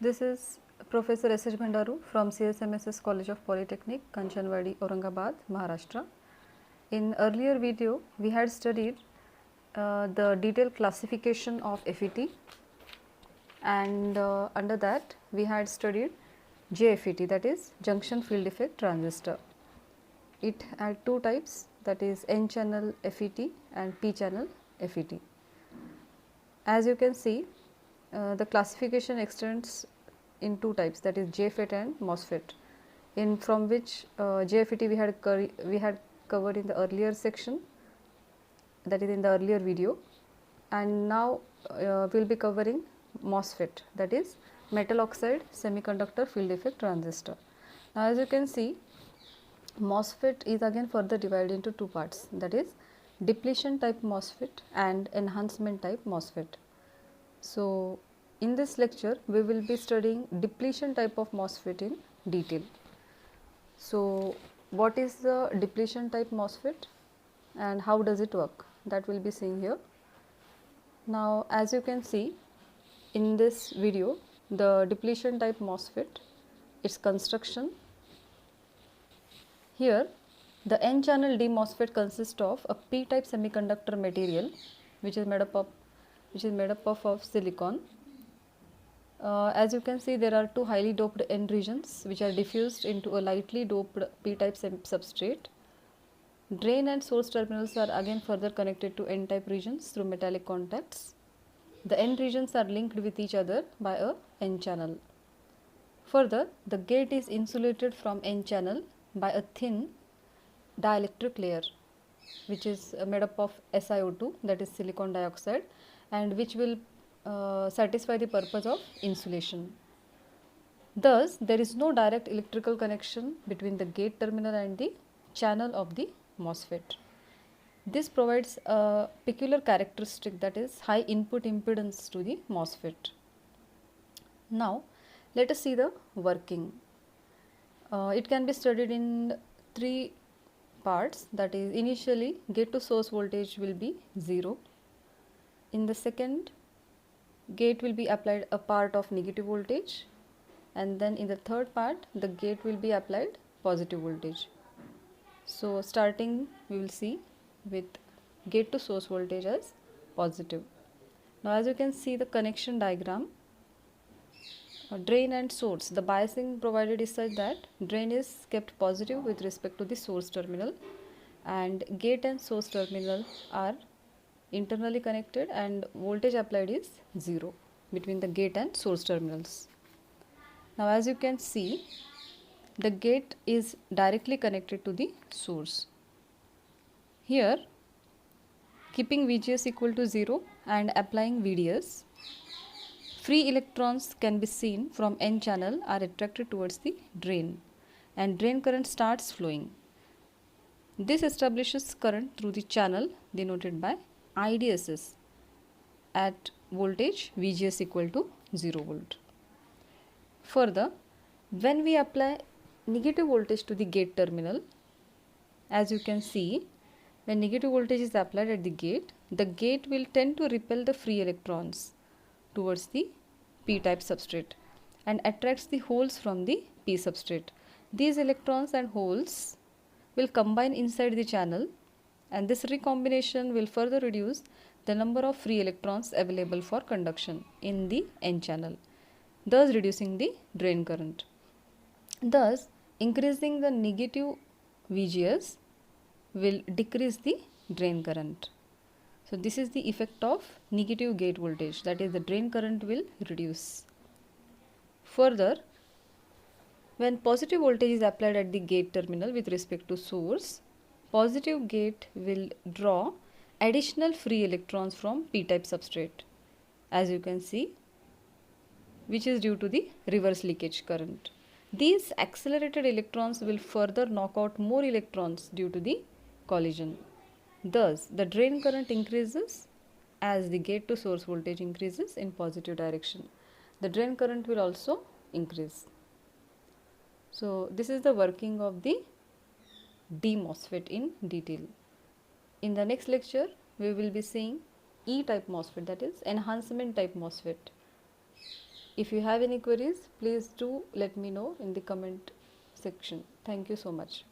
This is Professor S.H. Bhandaru from CSMSS College of Polytechnic, Kanchanwadi, Aurangabad, Maharashtra. In earlier video, we had studied the detailed classification of FET, and under that we had studied JFET, that is junction field effect transistor. It had two types, that is N channel FET and P channel FET. As you can see, the classification extends in two types, that is JFET and MOSFET, from which JFET we had covered in the earlier section, that is in the earlier video, and now we will be covering MOSFET, that is metal oxide semiconductor field effect transistor. Now, as you can see, MOSFET is again further divided into two parts, that is depletion type MOSFET and enhancement type MOSFET. So, in this lecture we will be studying depletion type of MOSFET in detail. So, what is the depletion type MOSFET and how does it work, that we will be seeing here. Now, as you can see in this video, the depletion type MOSFET, its construction. Here the N channel D MOSFET consists of a P type semiconductor material which is made up of silicon. As you can see, there are two highly doped N regions which are diffused into a lightly doped P type substrate. Drain and source terminals are again further connected to N type regions through metallic contacts. The N regions are linked with each other by a N channel. Further, the gate is insulated from N channel by a thin dielectric layer which is made up of SiO2, that is silicon dioxide, and which will satisfy the purpose of insulation. Thus, there is no direct electrical connection between the gate terminal and the channel of the MOSFET. This provides a peculiar characteristic, that is high input impedance to the MOSFET. Now, let us see the working. It can be studied in three parts, that is initially gate to source voltage will be 0. In the second, gate will be applied a part of negative voltage, and then in the third part the gate will be applied positive voltage. So, starting we will see with gate to source voltage as positive. Now, as you can see the connection diagram, drain and source, the biasing provided is such that drain is kept positive with respect to the source terminal, and gate and source terminal are internally connected and voltage applied is 0 between the gate and source terminals. Now, as you can see, the gate is directly connected to the source. Here, keeping VGS equal to 0 and applying VDS, free electrons can be seen from N channel are attracted towards the drain and drain current starts flowing. This establishes current through the channel denoted by IDSS at voltage VGS equal to 0 volt. Further, when we apply negative voltage to the gate terminal, as you can see, when negative voltage is applied at the gate will tend to repel the free electrons towards the P type substrate and attracts the holes from the P substrate. These electrons and holes will combine inside the channel, and this recombination will further reduce the number of free electrons available for conduction in the N channel, thus reducing the drain current. Thus, increasing the negative VGS will decrease the drain current. So, this is the effect of negative gate voltage, that is the drain current will reduce. Further, when positive voltage is applied at the gate terminal with respect to source, positive gate will draw additional free electrons from P type substrate, as you can see, which is due to the reverse leakage current. These accelerated electrons will further knock out more electrons due to the collision. Thus, the drain current increases as the gate to source voltage increases in positive direction. The drain current will also increase. So, this is the working of the D MOSFET in detail. In the next lecture, we will be seeing E type MOSFET, that is enhancement type MOSFET. If you have any queries, please do let me know in the comment section. Thank you so much.